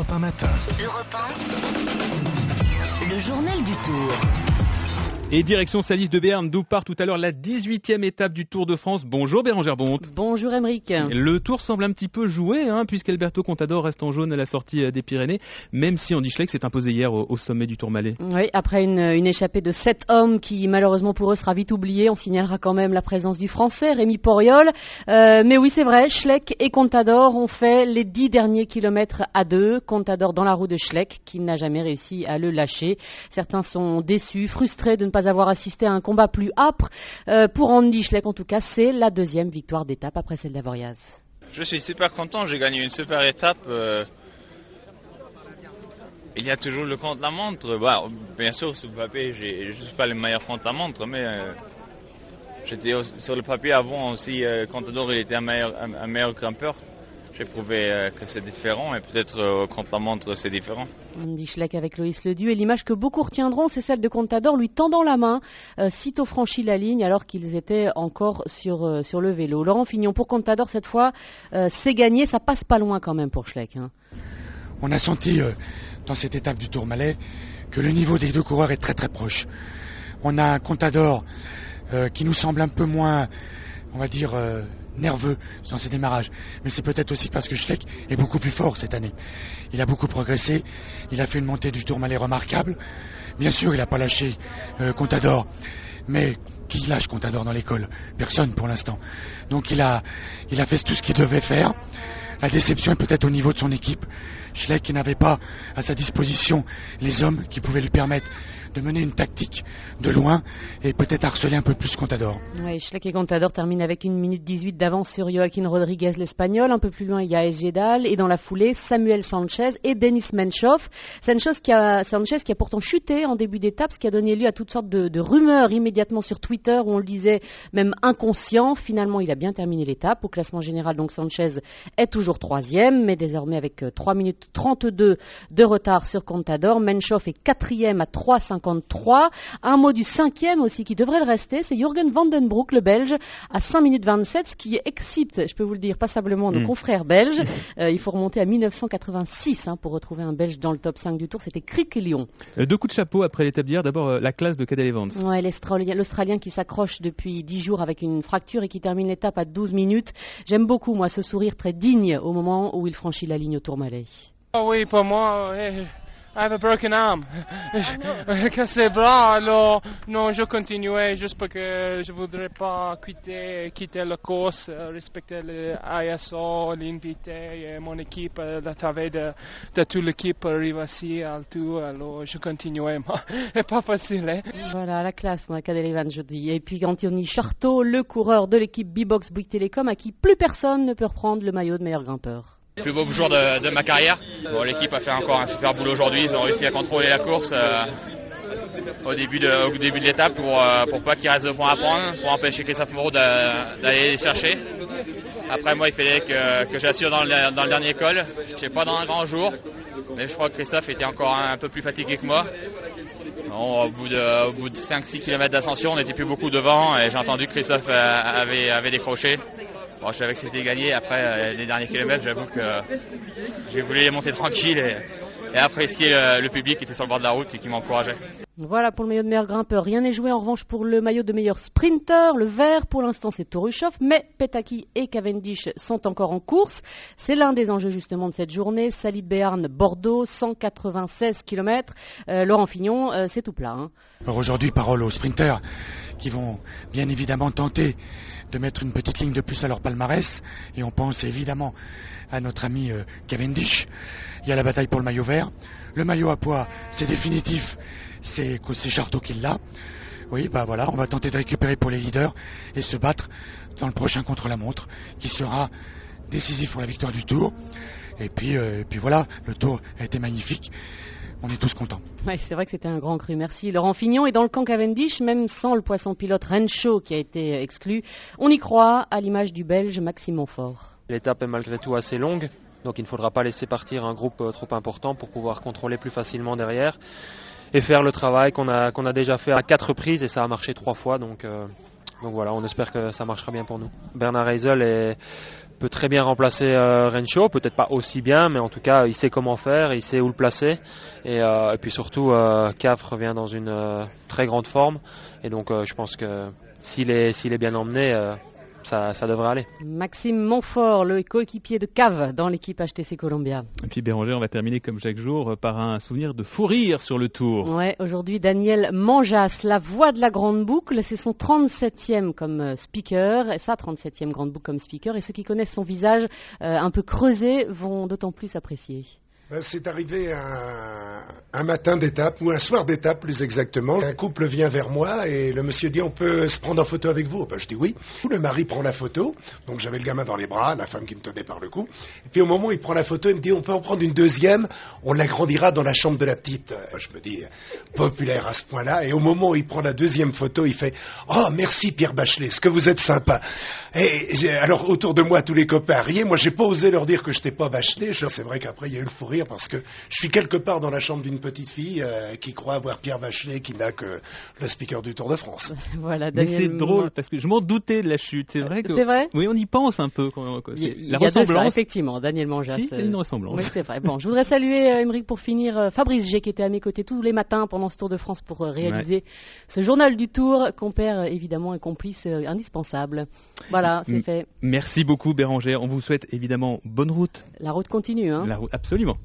Europe 1 matin. Europe 1, le journal du Tour. Et direction Salis de Béarn, d'où part tout à l'heure la 18e étape du Tour de France. Bonjour Bérangère Bonte. Bonjour Aymeric. Le Tour semble un petit peu joué, puisqu'Alberto Contador reste en jaune à la sortie des Pyrénées, même si Andy Schleck s'est imposé hier au sommet du Tourmalet. Oui, après une échappée de 7 hommes qui malheureusement pour eux sera vite oubliée, on signalera quand même la présence du Français, Rémi Poriol. Mais oui, c'est vrai, Schleck et Contador ont fait les 10 derniers kilomètres à deux. Contador dans la roue de Schleck, qui n'a jamais réussi à le lâcher. Certains sont déçus, frustrés de ne pas avoir assisté à un combat plus âpre. Pour Andy Schleck, en tout cas, c'est la deuxième victoire d'étape après celle d'Avoriaz. Je suis super content, j'ai gagné une super étape. Il y a toujours le contre-la-montre. Bien sûr, sur le papier, je ne suis pas le meilleur contre-la-montre, mais j'étais sur le papier avant aussi. Contador, il était un meilleur grimpeur. J'ai prouvé que c'est différent et peut-être contre la montre c'est différent. Andy Schleck avec Loïs Ledieu et l'image que beaucoup retiendront, c'est celle de Contador lui tendant la main sitôt franchi la ligne alors qu'ils étaient encore sur le vélo. Laurent Fignon, pour Contador cette fois, c'est gagné, ça passe pas loin quand même pour Schleck. On a senti dans cette étape du Tourmalet que le niveau des deux coureurs est très très proche. On a un Contador qui nous semble un peu moins, on va dire, nerveux dans ses démarrages, mais c'est peut-être aussi parce que Schleck est beaucoup plus fort cette année. Il a beaucoup progressé, il a fait une montée du Tourmalet remarquable. Bien sûr, il n'a pas lâché Contador, mais qui lâche Contador dans l'école? Personne pour l'instant. Donc il a fait tout ce qu'il devait faire. La déception est peut-être au niveau de son équipe. Schleck qui n'avait pas à sa disposition les hommes qui pouvaient lui permettre de mener une tactique de loin et peut-être harceler un peu plus Contador. Oui, Schleck et Contador terminent avec 1 minute 18 d'avance sur Joaquin Rodriguez l'Espagnol. Un peu plus loin, il y a Esgedal et dans la foulée, Samuel Sanchez et Denis Menchov. Sanchez qui a pourtant chuté en début d'étape, ce qui a donné lieu à toutes sortes de rumeurs immédiatement sur Twitter où on le disait même inconscient. Finalement, il a bien terminé l'étape. Au classement général, donc Sanchez est toujours 3e, mais désormais avec 3 minutes 32 de retard sur Contador. Menchov est 4e à 3,53. Un mot du 5e aussi qui devrait le rester, c'est Jürgen van den Broek, le Belge, à 5 minutes 27, ce qui excite, je peux vous le dire, passablement nos confrères belges. Il faut remonter à 1986 pour retrouver un Belge dans le top 5 du Tour, c'était Crick et Lyon. 2 coups de chapeau après l'étape d'hier, d'abord la classe de Cadel Evans. Ouais, l'Australien qui s'accroche depuis 10 jours avec une fracture et qui termine l'étape à 12 minutes. J'aime beaucoup, moi, ce sourire très digne au moment où il franchit la ligne au Tourmalet. Oh oui, pour moi, I have a broken arm. Cassé le bras, alors non, je continuais juste parce que je voudrais pas quitter la course, respecter le ISO, l'invité et mon équipe, la travail de toute l'équipe arrive ici à tout, alors je continuais. C'est pas facile, hein. Voilà, la classe, moi, Cadel Evans, je dis. Et puis Anthony Charteau, le coureur de l'équipe B-Box Bouygues Télécom, à qui plus personne ne peut reprendre le maillot de meilleur grimpeur. Plus beau jour de ma carrière. Bon, l'équipe a fait encore un super boulot aujourd'hui. Ils ont réussi à contrôler la course au début de l'étape pour pas qu'il reste de points à prendre, pour empêcher Christophe Moreau d'aller les chercher. Après, moi, il fallait que j'assure dans le dernier col. Je n'étais pas dans un grand jour, mais je crois que Christophe était encore un peu plus fatigué que moi. Bon, au bout de 5-6 km d'ascension, on n'était plus beaucoup devant et j'ai entendu que Christophe avait décroché. Bon, je savais que c'était gagné. Après les derniers kilomètres, j'avoue que j'ai voulu les monter tranquille et apprécier le public qui était sur le bord de la route et qui m'encourageait. Voilà pour le maillot de meilleur grimpeur. Rien n'est joué en revanche pour le maillot de meilleur sprinter. Le vert, pour l'instant, c'est Torushov, mais Petaki et Cavendish sont encore en course. C'est l'un des enjeux justement de cette journée. Salis de Béarn, Bordeaux, 196 km. Laurent Fignon, c'est tout plat. Alors aujourd'hui, parole aux sprinters qui vont bien évidemment tenter de mettre une petite ligne de plus à leur palmarès. Et on pense évidemment à notre ami Cavendish. Il y a la bataille pour le maillot vert. Le maillot à pois, c'est définitif. C'est Charteau qui l'a. Oui, voilà, on va tenter de récupérer pour les leaders et se battre dans le prochain contre-la-montre qui sera décisif pour la victoire du Tour. Et puis voilà, le Tour a été magnifique. On est tous contents. Oui, c'est vrai que c'était un grand cru. Merci Laurent Fignon. Et dans le camp Cavendish, même sans le poisson pilote Renshaw qui a été exclu, on y croit à l'image du Belge Maxime Montfort. L'étape est malgré tout assez longue, donc il ne faudra pas laisser partir un groupe trop important pour pouvoir contrôler plus facilement derrière et faire le travail qu'on a déjà fait à 4 reprises et ça a marché 3 fois. Donc Donc voilà, on espère que ça marchera bien pour nous. Bernard Heisel peut très bien remplacer Renshaw, peut-être pas aussi bien, mais en tout cas il sait comment faire, il sait où le placer. Et puis surtout, Cav revient dans une très grande forme. Et donc je pense que s'il est bien emmené, ça devrait aller. Maxime Montfort, le coéquipier de Cav dans l'équipe HTC Columbia. Et puis Bérangère, on va terminer comme chaque jour par un souvenir de fou rire sur le Tour. Ouais, aujourd'hui Daniel Manjas, la voix de la grande boucle, c'est son 37e comme speaker, et ça 37e grande boucle comme speaker, et ceux qui connaissent son visage un peu creusé vont d'autant plus apprécier. C'est arrivé un matin d'étape, ou un soir d'étape plus exactement. Un couple vient vers moi et le monsieur dit on peut se prendre en photo avec vous. Je dis oui. Le mari prend la photo, donc j'avais le gamin dans les bras, la femme qui me tenait par le cou. Et puis au moment où il prend la photo, il me dit on peut en prendre une deuxième, on l'agrandira dans la chambre de la petite. Je me dis populaire à ce point-là. Et au moment où il prend la deuxième photo, il fait oh merci Pierre Bachelet, ce que vous êtes sympa. Et alors autour de moi tous les copains riaient. Moi j'ai pas osé leur dire que j'étais pas Bachelet. C'est vrai qu'après il y a eu le fou rire parce que je suis quelque part dans la chambre d'une petite fille qui croit avoir Pierre Bachelet qui n'a que le speaker du Tour de France. Voilà, mais c'est drôle parce que je m'en doutais de la chute. C'est vrai que c'est vrai. Oui, on y pense un peu. Il y a ressemblance. De ça, effectivement, Daniel Manjas. Si, il y a une ressemblance. Oui, c'est vrai. Bon, je voudrais saluer Émeric pour finir Fabrice G qui était à mes côtés tous les matins pendant ce Tour de France pour réaliser ce journal du Tour, compère évidemment et complice indispensable. Voilà, c'est fait. Merci beaucoup Bérangère. On vous souhaite évidemment bonne route. La route continue, hein. La route, absolument.